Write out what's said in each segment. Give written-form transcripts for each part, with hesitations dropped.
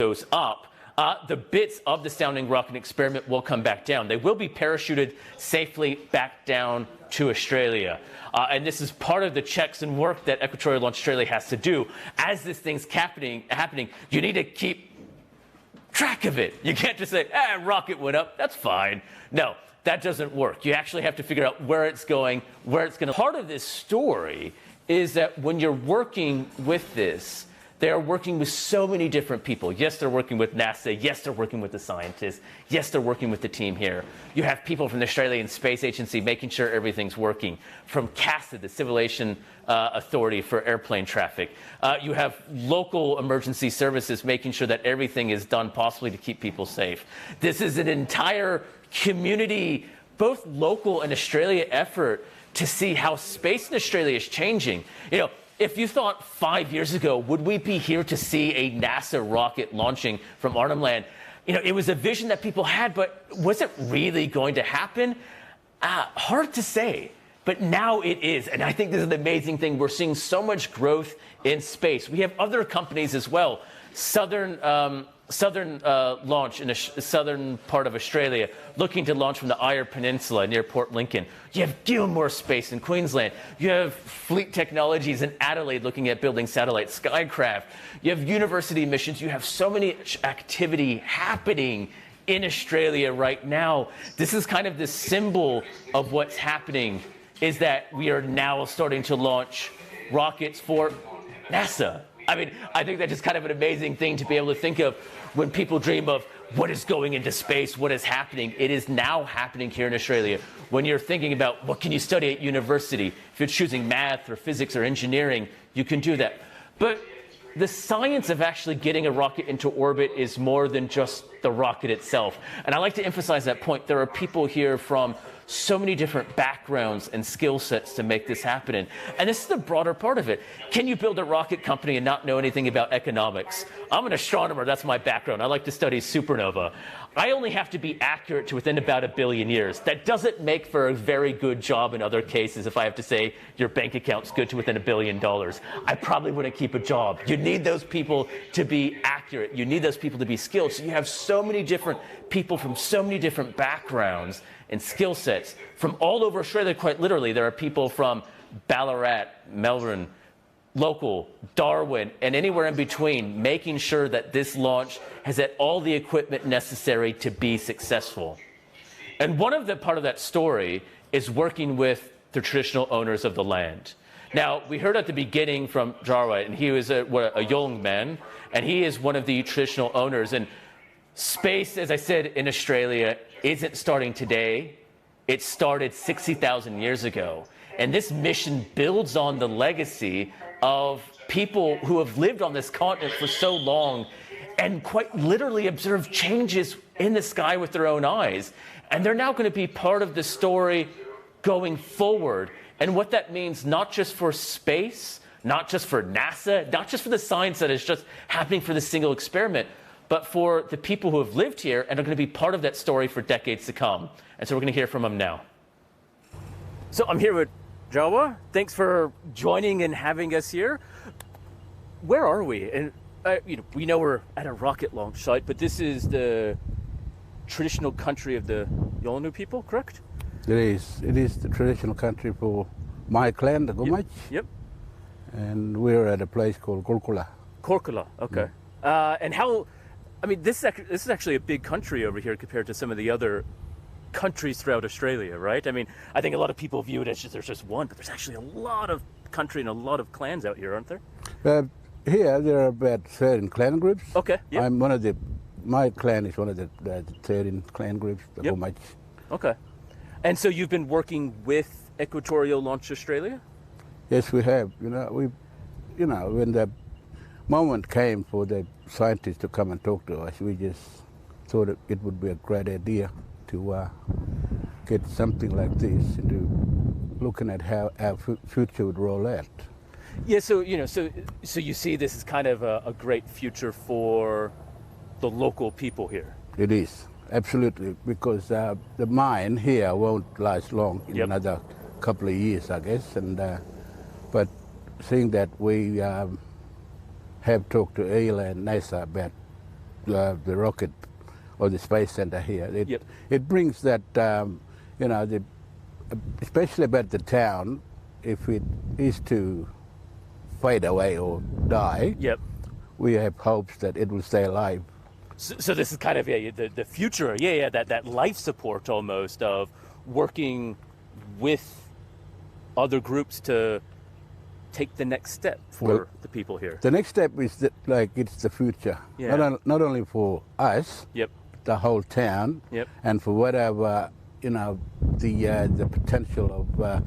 goes up, the bits of the sounding rocket experiment will come back down. They will be parachuted safely back down to Australia. And this is part of the checks and work that Equatorial Australia has to do. As this thing's happening, you need to keep track of it. You can't just say, rocket went up, that's fine. No, that doesn't work. You actually have to figure out where it's going, where it's going to. Part of this story is that when you're working with this, they are working with so many different people. Yes, they're working with NASA. Yes, they're working with the scientists. Yes, they're working with the team here. You have people from the Australian Space Agency making sure everything's working. From CASA, the Civil Aviation Authority for airplane traffic. You have local emergency services making sure that everything is done possibly to keep people safe. This is an entire community, both local and Australia effort to see how space in Australia is changing. You know, if you thought 5 years ago, would we be here to see a NASA rocket launching from Arnhem Land? You know, it was a vision that people had, but was it really going to happen? Hard to say, but now it is. And I think this is an amazing thing. We're seeing so much growth in space. We have other companies as well. Southern launch in the southern part of Australia, looking to launch from the Eyre Peninsula near Port Lincoln. You have Gilmore Space in Queensland. You have Fleet Technologies in Adelaide looking at building satellites, Skycraft. You have university missions. You have so many activity happening in Australia right now. This is kind of the symbol of what's happening, is that we are now starting to launch rockets for NASA. I mean, I think that's just kind of an amazing thing to be able to think of when people dream of what is going into space, what is happening. It is now happening here in Australia. When you're thinking about what can you study at university, if you're choosing math or physics or engineering, you can do that. But the science of actually getting a rocket into orbit is more than just the rocket itself. And I like to emphasize that point. There are people here from so many different backgrounds and skill sets to make this happen. And this is the broader part of it. Can you build a rocket company and not know anything about economics? I'm an astronomer, that's my background. I like to study supernova. I only have to be accurate to within about 1 billion years. That doesn't make for a very good job in other cases if I have to say your bank account's good to within $1 billion. I probably wouldn't keep a job. You need those people to be accurate. You need those people to be skilled. So you have so many different people from so many different backgrounds and skill sets from all over Australia. Quite literally, there are people from Ballarat, Melbourne, local, Darwin, and anywhere in between, making sure that this launch has had all the equipment necessary to be successful. And one of the part of that story is working with the traditional owners of the land. Now, we heard at the beginning from Jarwa, and he was a young man, and he is one of the traditional owners. And space, as I said, in Australia isn't starting today. It started 60,000 years ago. And this mission builds on the legacy of people who have lived on this continent for so long and quite literally observed changes in the sky with their own eyes. And they're now going to be part of the story going forward. And what that means, not just for space, not just for NASA, not just for the science that is just happening for this single experiment, but for the people who have lived here and are going to be part of that story for decades to come. And so we're going to hear from them now. So I'm here with Jawa. Thanks for joining and having us here. Where are we? And we know we're at a rocket launch site, but this is the traditional country of the Yolngu people, correct? It is. It is the traditional country for my clan, the Gumach. Yep. And we're at a place called Korkula. Korkula, okay. Yeah. And how? I mean, this is actually a big country over here compared to some of the other countries throughout Australia, right? I mean, I think a lot of people view it as just there's just one, but there's actually a lot of country and a lot of clans out here, aren't there? Here there are about 13 clan groups. Okay. Yep. I'm one of my clan is one of the 13 clan groups, the Gumach. Okay. And so you've been working with Equatorial Launch Australia? Yes, we have. When the moment came for the scientists to come and talk to us, we just thought it would be a great idea to get something like this into looking at how our future would roll out. Yeah, so you see this as kind of a great future for the local people here. It is, absolutely, because the mine here won't last long, in another couple of years, I guess. And but seeing that we have talked to ELA and NASA about the rocket or the space center here. Yep. It brings that, especially about the town, if it is to fade away or die, Yep. we have hopes that it will stay alive. So this is kind of the future, that life support almost of working with other groups to take the next step for the people here. The next step is that, it's the future, Yeah. not only for us, Yep. the whole town, Yep. and for whatever the potential of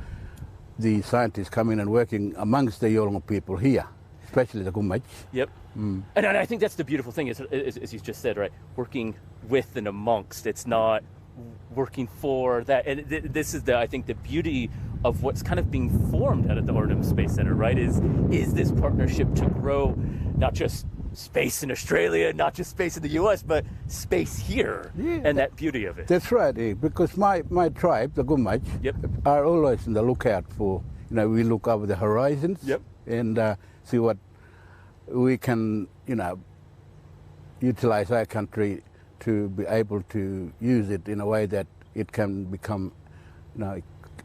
the scientists coming and working amongst the Yolngu people here, especially the Gumach. Yep. And I think that's the beautiful thing, is, as you just said, right? Working with and amongst. It's not working for that. And this is I think the beauty of what's kind of being formed out of the Arnhem Space Centre, right? Is this partnership to grow not just space in Australia, not just space in the US, but space here, and that beauty of it. That's right, because my tribe, the Gumach, Yep. are always on the lookout for, we look over the horizons Yep. and see what we can, utilize our country to be able to use it in a way that it can become,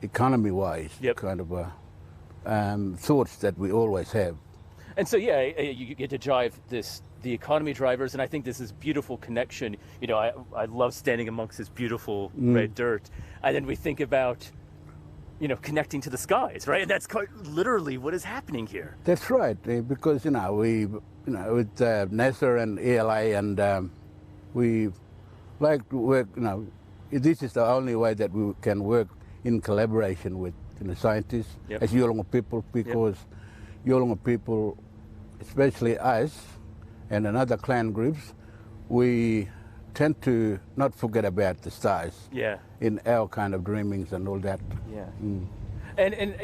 economy-wise, Yep. kind of thoughts that we always have. And so, you get to drive the economy drivers, and I think this is beautiful connection. I love standing amongst this beautiful red dirt, and then we think about, connecting to the skies, right? And that's quite literally what is happening here. That's right, because we, with NASA and ELA, and we like to work. This is the only way that we can work in collaboration with scientists Yep. as Yolngu people, because Yolngu people, especially us and another clan groups, we tend to not forget about the stars in our kind of dreamings and all that. Yeah. And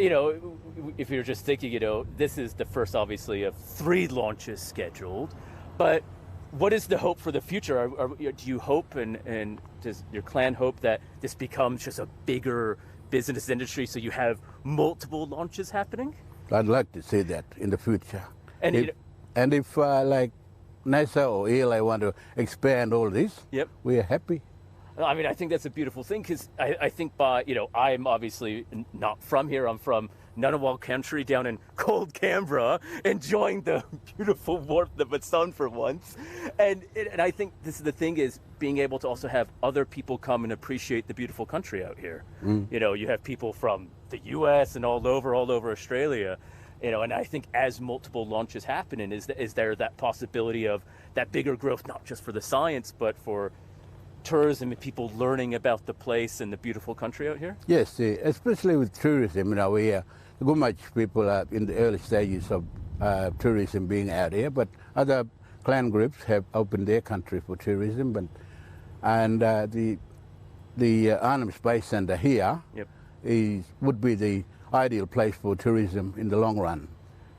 if you're just thinking, this is the first, obviously, of 3 launches scheduled, but what is the hope for the future? Do you hope, and does your clan hope that this becomes just a bigger business industry, so you have multiple launches happening? I'd like to see that in the future. And if like NASA or ELA want to expand all this, Yep. we are happy. I mean, I think that's a beautiful thing, because I think I'm obviously not from here. I'm from Ngunnawal country down in cold Canberra, enjoying the beautiful warmth of the sun for once. And I think this is the thing, is being able to also have other people come and appreciate the beautiful country out here. You have people from the US and all over Australia. And I think as multiple launches happen, and is there that possibility of that bigger growth, not just for the science, but for tourism and people learning about the place and the beautiful country out here? Yes, especially with tourism. The Gumach people are in the early stages of tourism being out here, but other clan groups have opened their country for tourism, and the Arnhem Space Centre here would be the ideal place for tourism in the long run.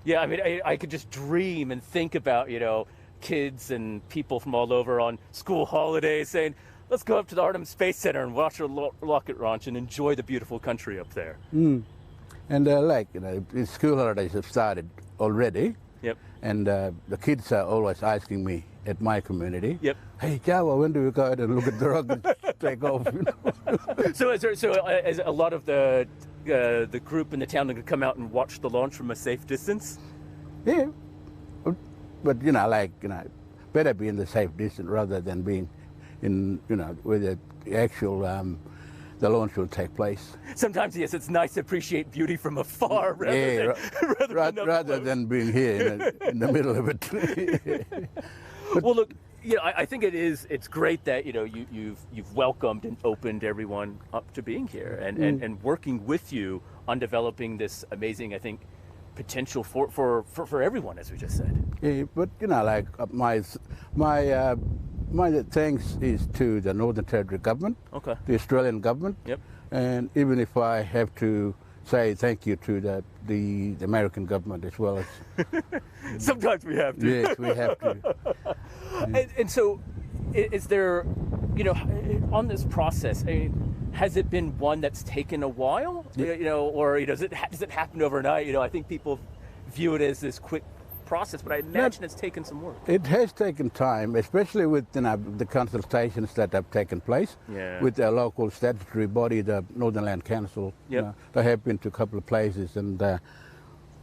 Yeah, I mean, I could just dream and think about, kids and people from all over on school holidays saying, let's go up to the Arnhem Space Centre and watch a rocket launch and enjoy the beautiful country up there. And the school holidays have started already. Yep. And the kids are always asking me at my community, Yep. hey, Jawa, when do we go out and look at the rockets take off? So is a lot of the group in the town going to come out and watch the launch from a safe distance? Yeah. But, better be in the safe distance rather than being in, where the actual, the launch will take place. Sometimes, yes, it's nice to appreciate beauty from afar rather than being here in the middle of it. Well, look, I think it's great that, you've welcomed and opened everyone up to being here and working with you on developing this amazing, I think, potential for everyone, as we just said. Yeah, but my thanks is to the Northern Territory government, the Australian government, and even if I have to say thank you to the American government as well as. Sometimes we have to. Yes, we have to. And so, is there, on this process, has it been one that's taken a while, or does it happen overnight? I think people view it as this quick process, but I imagine it's taken some work. It has taken time, especially with the consultations that have taken place with the local statutory body, the Northern Land Council. They have been to a couple of places and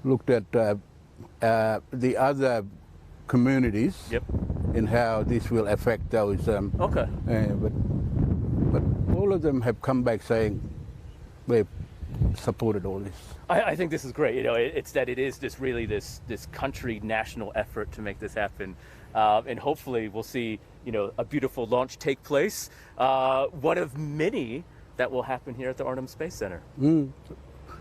looked at the other communities in how this will affect those. But all of them have come back saying they've supported all this. I think this is great. You know, it's that it is this really this country national effort to make this happen, and hopefully we'll see, you know, a beautiful launch take place, one of many that will happen here at the Arnhem Space Centre.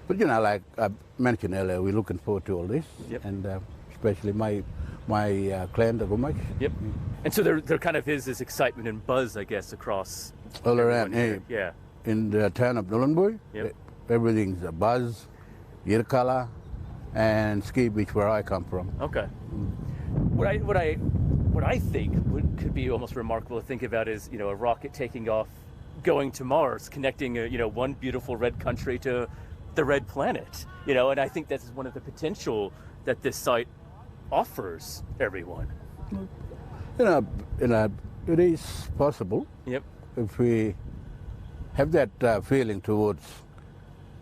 But you know, like I mentioned earlier, we're looking forward to all this, and especially my clan, the Gumash. And so there kind of is this excitement and buzz, I guess, across all around. Yeah. In the town of Nullarbor, everything's a buzz, Yirkala, and Ski Beach, where I come from. Okay. What I think could be almost remarkable to think about is, you know, a rocket taking off, going to Mars, connecting you know, one beautiful red country to the red planet. You know, and I think that's one of the potential that this site offers everyone. You know, it is possible. If we have that feeling towards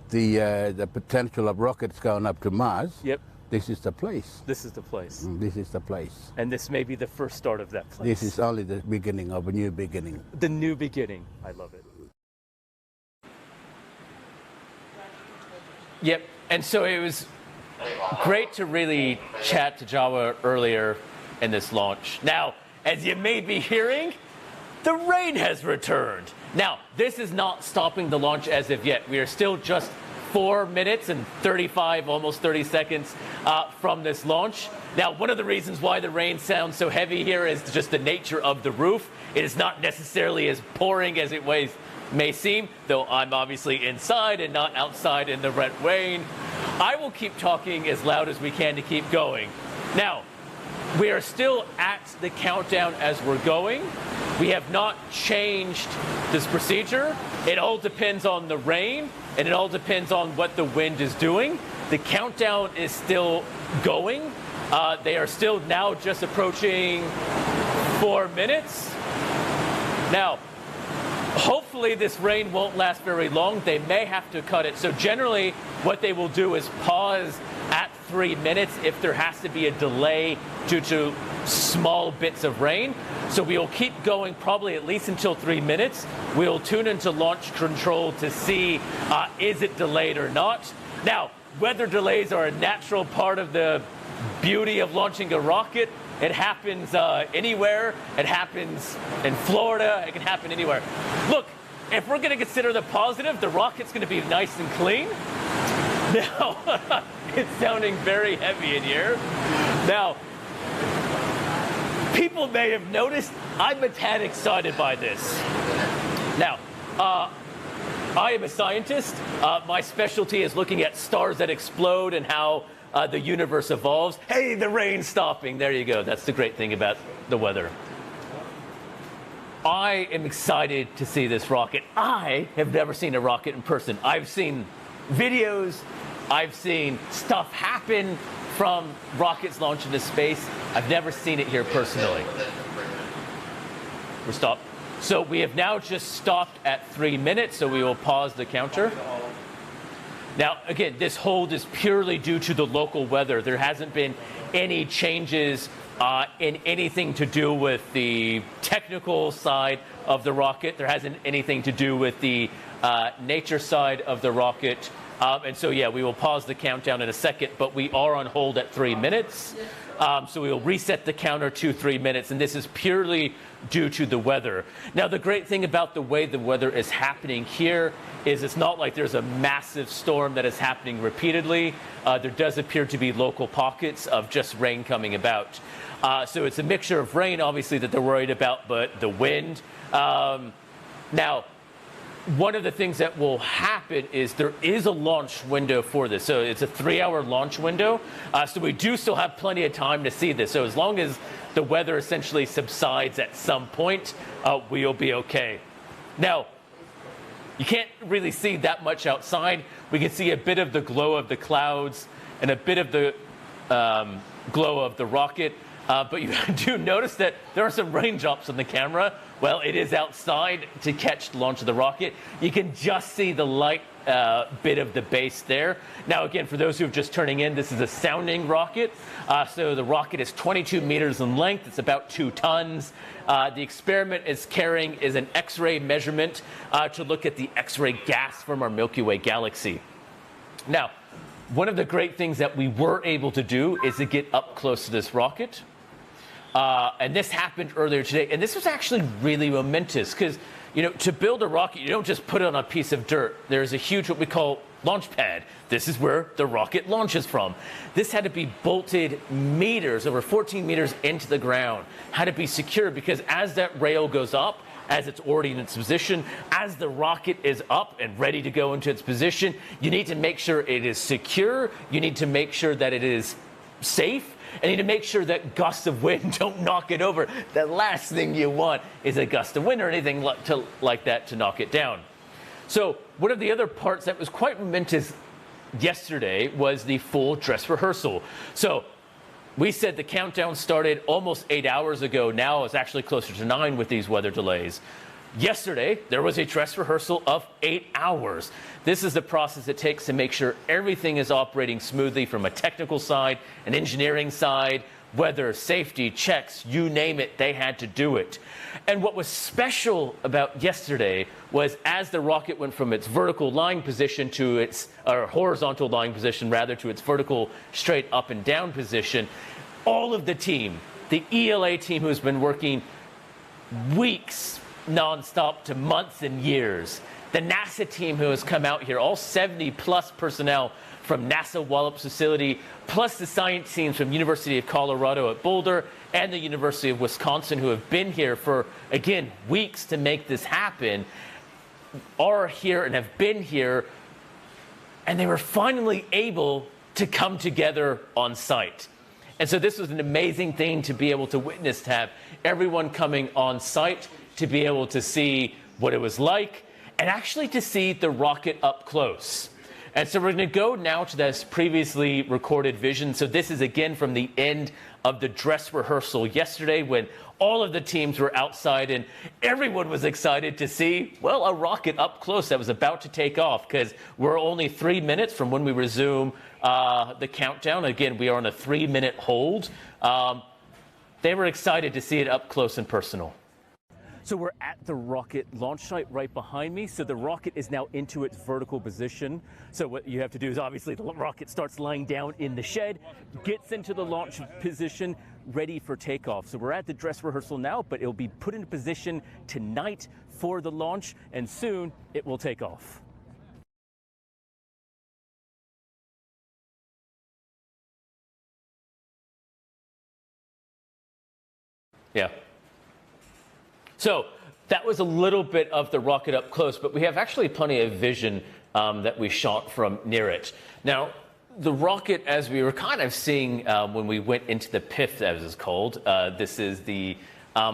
the potential of rockets going up to Mars. This is the place. This is the place. This is the place. And this may be the first start of that place. This is only the beginning of a new beginning. The new beginning. I love it. And so it was great to really chat to Jawa earlier in this launch. Now, as you may be hearing, the rain has returned. Now, this is not stopping the launch as of yet. We are still just 4 minutes and 35, almost 30 seconds from this launch. Now, one of the reasons why the rain sounds so heavy here is just the nature of the roof. It is not necessarily as pouring as it may seem, though I'm obviously inside and not outside in the red rain. I will keep talking as loud as we can to keep going. Now, we are still at the countdown as we're going. We have not changed this procedure. It all depends on the rain, and it all depends on what the wind is doing. The countdown is still going. They are still now just approaching 4 minutes. Now, hopefully this rain won't last very long. They may have to cut it. So generally what they will do is pause at 3 minutes if there has to be a delay due to small bits of rain. So we will keep going probably at least until 3 minutes. We'll tune into launch control to see is it delayed or not. Now, weather delays are a natural part of the beauty of launching a rocket. It happens anywhere. It happens in Florida. It can happen anywhere. Look, if we're going to consider the positive, the rocket's going to be nice and clean. Now, it's sounding very heavy in here. Now, people may have noticed I'm a tad excited by this. Now, I am a scientist. My specialty is looking at stars that explode and how the universe evolves. Hey, the rain's stopping. There you go. That's the great thing about the weather. I am excited to see this rocket. I have never seen a rocket in person. I've seen videos. I've seen stuff happen from rockets launched into space. I've never seen it here personally. We're stopped. So we have now just stopped at 3 minutes, so we will pause the counter. Now, again, this hold is purely due to the local weather. There hasn't been any changes in anything to do with the technical side of the rocket. There hasn't anything to do with the nature side of the rocket. And so, yeah, we will pause the countdown in a second, but we are on hold at 3 minutes. So we will reset the counter to 3 minutes, and this is purely due to the weather. Now, the great thing about the way the weather is happening here is it's not like there's a massive storm that is happening repeatedly. There does appear to be local pockets of just rain coming about. So it's a mixture of rain, obviously, that they're worried about, but the wind. Now, one of the things that will happen is there is a launch window for this. So it's a 3-hour launch window. So we do still have plenty of time to see this. So as long as the weather essentially subsides at some point, we'll be okay. Now, you can't really see that much outside. We can see a bit of the glow of the clouds and a bit of the glow of the rocket. But you do notice that there are some raindrops on the camera. Well, it is outside to catch the launch of the rocket. You can just see the light bit of the base there. Now, again, for those who are just turning in, this is a sounding rocket. So the rocket is 22 meters in length. It's about 2 tons. The experiment is carrying is an X-ray measurement to look at the X-ray gas from our Milky Way galaxy. Now, one of the great things that we were able to do is to get up close to this rocket. And this happened earlier today. And this was actually really momentous because, you know, to build a rocket, you don't just put it on a piece of dirt. There's a huge, what we call, launch pad. This is where the rocket launches from. This had to be bolted meters, over 14 meters into the ground. Had to be secure because as that rail goes up, as it's already in its position, as the rocket is up and ready to go into its position, you need to make sure it is secure. You need to make sure that it is safe. And you need to make sure that gusts of wind don't knock it over. The last thing you want is a gust of wind or anything like that to knock it down. So one of the other parts that was quite momentous yesterday was the full dress rehearsal. So we said the countdown started almost 8 hours ago. Now it's actually closer to 9 with these weather delays. Yesterday, there was a dress rehearsal of 8 hours. This is the process it takes to make sure everything is operating smoothly from a technical side, an engineering side, weather, safety, checks, you name it, they had to do it. And what was special about yesterday was as the rocket went from its vertical lying position to its, or horizontal lying position rather, to its vertical straight up and down position, all of the team, the ELA team who's been working weeks non-stop to months and years, the NASA team who has come out here, all 70 plus personnel from NASA Wallops facility, plus the science teams from University of Colorado at Boulder and the University of Wisconsin who have been here for, again, weeks to make this happen, are here and have been here, and they were finally able to come together on site. And so this was an amazing thing to be able to witness, to have everyone coming on site, to be able to see what it was like, and actually to see the rocket up close. And so we're going to go now to this previously recorded vision. So this is again from the end of the dress rehearsal yesterday when all of the teams were outside and everyone was excited to see, well, a rocket up close that was about to take off because we're only 3 minutes from when we resume the countdown. Again, we are on a 3-minute hold. They were excited to see it up close and personal. So we're at the rocket launch site right behind me. So the rocket is now into its vertical position. So what you have to do is obviously the rocket starts lying down in the shed, gets into the launch position, ready for takeoff. So we're at the dress rehearsal now, but it'll be put into position tonight for the launch, and soon it will take off. Yeah. So that was a little bit of the rocket up close, but we have actually plenty of vision that we shot from near it. Now, the rocket, as we were kind of seeing when we went into the PIF, as it's called, this is the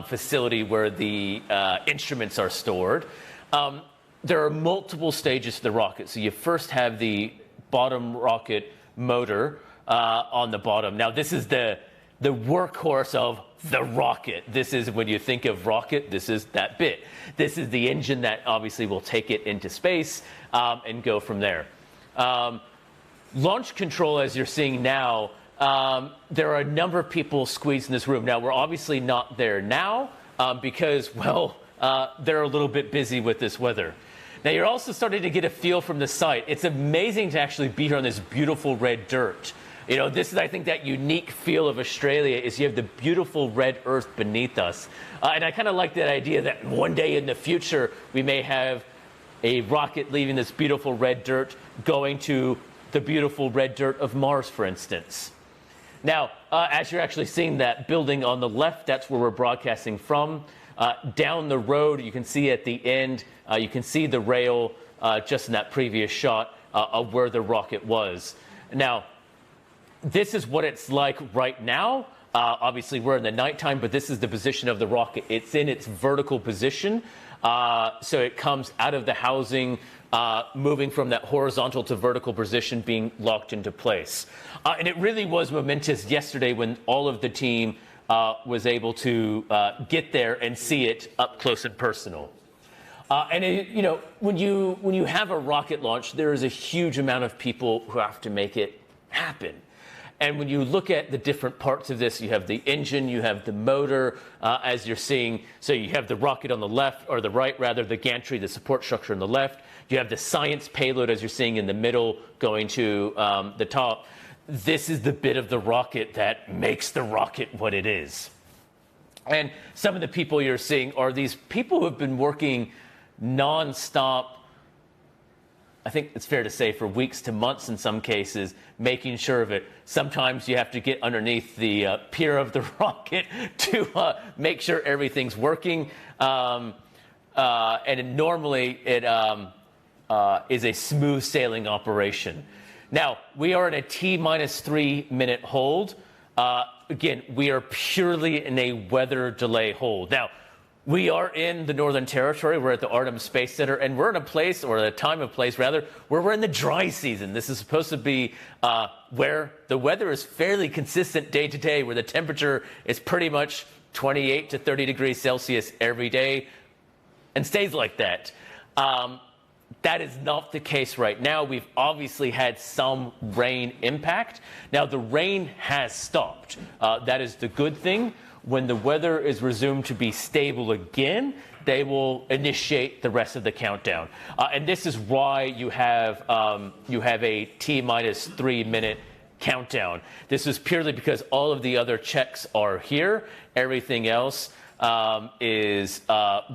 facility where the instruments are stored. There are multiple stages to the rocket. So you first have the bottom rocket motor on the bottom. Now, this is the workhorse of the rocket. This is when you think of rocket, this is that bit. This is the engine that obviously will take it into space and go from there. Launch control, as you're seeing now, there are a number of people squeezed in this room. Now, we're obviously not there now because, well, they're a little bit busy with this weather. Now, you're also starting to get a feel from the site. It's amazing to actually be here on this beautiful red dirt. You know, this is, I think, that unique feel of Australia is you have the beautiful red earth beneath us. And I kind of like that idea that one day in the future, we may have a rocket leaving this beautiful red dirt going to the beautiful red dirt of Mars, for instance. Now, as you're actually seeing that building on the left, that's where we're broadcasting from. Down the road, you can see at the end, you can see the rail just in that previous shot of where the rocket was. Now, this is what it's like right now. Obviously, we're in the nighttime, but this is the position of the rocket. It's in its vertical position. So it comes out of the housing, moving from that horizontal to vertical position, being locked into place. And it really was momentous yesterday when all of the team was able to get there and see it up close and personal. When you have a rocket launch, there is a huge amount of people who have to make it happen. And when you look at the different parts of this, you have the engine, you have the motor, as you're seeing. So you have the rocket on the left, or the right, rather, the gantry, the support structure on the left. You have the science payload, as you're seeing in the middle, going to the top. This is the bit of the rocket that makes the rocket what it is. And some of the people you're seeing are these people who have been working nonstop, I think it's fair to say, for weeks to months in some cases, making sure of it. Sometimes you have to get underneath the pier of the rocket to make sure everything's working. And normally it is a smooth sailing operation. Now, we are in a T-minus 3 minute hold. Again, we are purely in a weather delay hold. Now, we are in the Northern Territory. We're at the Arnhem Space Centre, and we're in a place, or a time of place rather, where we're in the dry season. This is supposed to be where the weather is fairly consistent day to day, where the temperature is pretty much 28 to 30 degrees Celsius every day, and stays like that. That is not the case right now. We've obviously had some rain impact. Now, the rain has stopped. That is the good thing. When the weather is resumed to be stable again, they will initiate the rest of the countdown. And this is why you have a T-minus 3 minute countdown. This is purely because all of the other checks are here. Everything else is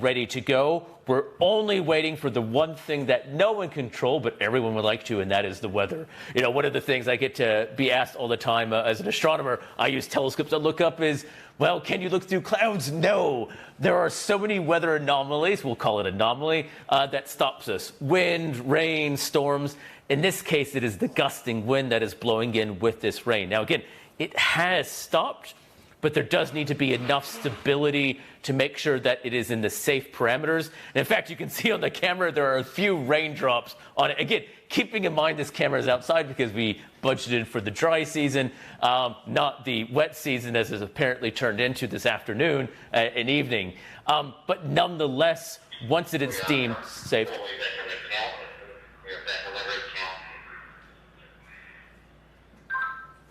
ready to go. We're only waiting for the one thing that no one can control, but everyone would like to, and that is the weather. You know, one of the things I get to be asked all the time as an astronomer, I use telescopes to look up, is, well, can you look through clouds? No. There are so many weather anomalies, we'll call it anomaly, that stops us. Wind, rain, storms. In this case, it is the gusting wind that is blowing in with this rain. Now, again, it has stopped, but there does need to be enough stability to make sure that it is in the safe parameters. And in fact, you can see on the camera there are a few raindrops on it. Again, keeping in mind this camera is outside because we budgeted for the dry season, not the wet season, as is apparently turned into this afternoon and evening. But nonetheless, once it is deemed safe.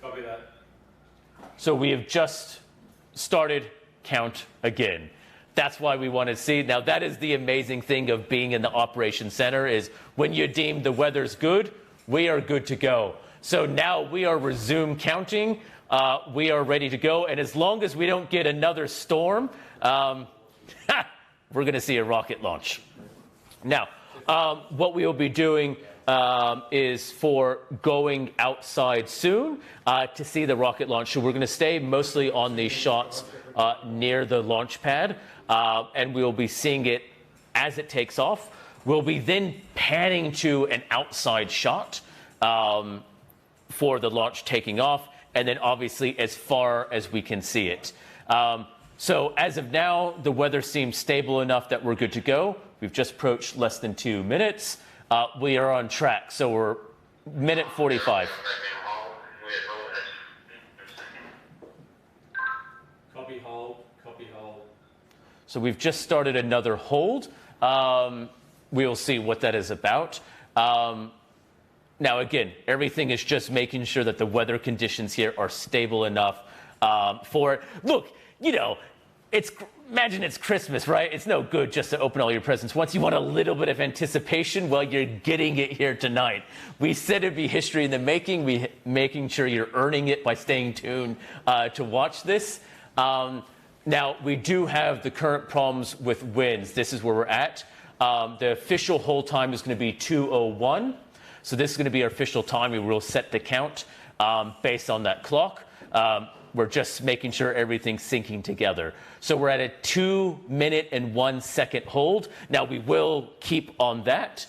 Copy that. So we have just started count again. That's why we want to see. Now, that is the amazing thing of being in the operations center, is when you deem the weather's good, we are good to go. So now we are resumed counting. We are ready to go. And as long as we don't get another storm, we're going to see a rocket launch. Now, what we will be doing is for going outside soon to see the rocket launch. So we're going to stay mostly on these shots near the launch pad, and we'll be seeing it as it takes off. We'll be then panning to an outside shot for the launch taking off, and then obviously as far as we can see it. So as of now, the weather seems stable enough that we're good to go. We've just approached less than 2 minutes. We are on track, so we're minute 45. Copy hold, copy hold. So we've just started another hold. We'll see what that is about. Now, again, everything is just making sure that the weather conditions here are stable enough for it. Look, you know, imagine it's Christmas, right? It's no good just to open all your presents once. You want a little bit of anticipation. Well, you're getting it here tonight. We said it'd be history in the making. Making sure you're earning it by staying tuned to watch this. Now, we do have the current problems with winds. This is where we're at. The official hold time is going to be 2:01. So this is going to be our official time. We will set the count based on that clock. We're just making sure everything's syncing together. So we're at a 2 minute and 1 second hold. Now, we will keep on that.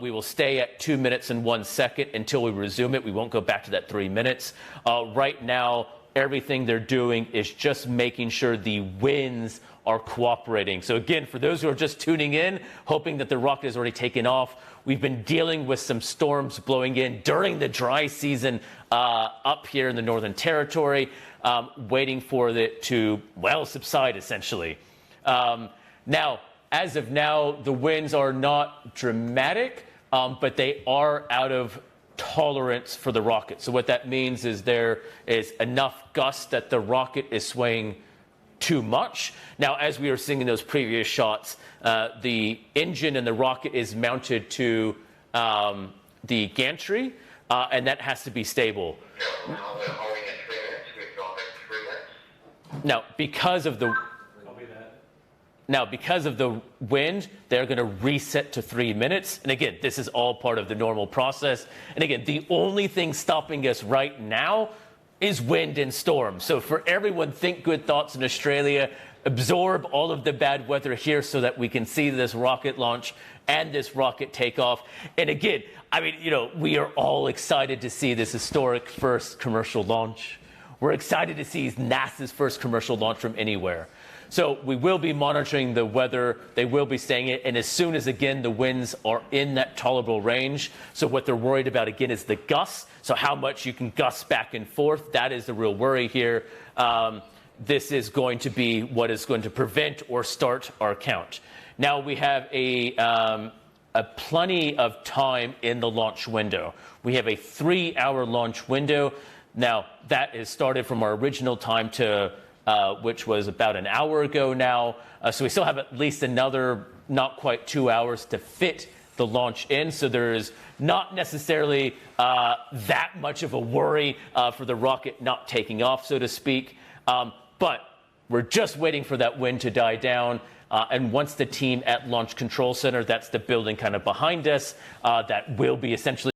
We will stay at 2 minutes and 1 second until we resume it. We won't go back to that 3 minutes. Right now, everything they're doing is just making sure the winds are cooperating. So again, for those who are just tuning in, hoping that the rocket has already taken off, we've been dealing with some storms blowing in during the dry season up here in the Northern Territory, waiting for it to, well, subside essentially. Now, as of now, the winds are not dramatic, but they are out of tolerance for the rocket. So what that means is there is enough gust that the rocket is swaying too much. Now, as we were seeing in those previous shots, the engine and the rocket is mounted to the gantry, and that has to be stable. Now, because of the wind, they're going to reset to 3 minutes. And again, this is all part of the normal process. And again, the only thing stopping us right now is wind and storm. So for everyone, think good thoughts in Australia, absorb all of the bad weather here so that we can see this rocket launch and this rocket takeoff. And again, I mean, you know, we are all excited to see this historic first commercial launch. We're excited to see NASA's first commercial launch from anywhere. So we will be monitoring the weather. They will be staying it. And as soon as, again, the winds are in that tolerable range. So what they're worried about, again, is the gusts. So how much you can gust back and forth. That is the real worry here. This is going to be what is going to prevent or start our count. Now we have a plenty of time in the launch window. We have a 3-hour launch window. Now that is started from our original time to which was about an hour ago now. So we still have at least another not quite 2 hours to fit the launch in. So there's not necessarily that much of a worry for the rocket not taking off, so to speak. But we're just waiting for that wind to die down. And once the team at Launch Control Center, that's the building kind of behind us, that will be essentially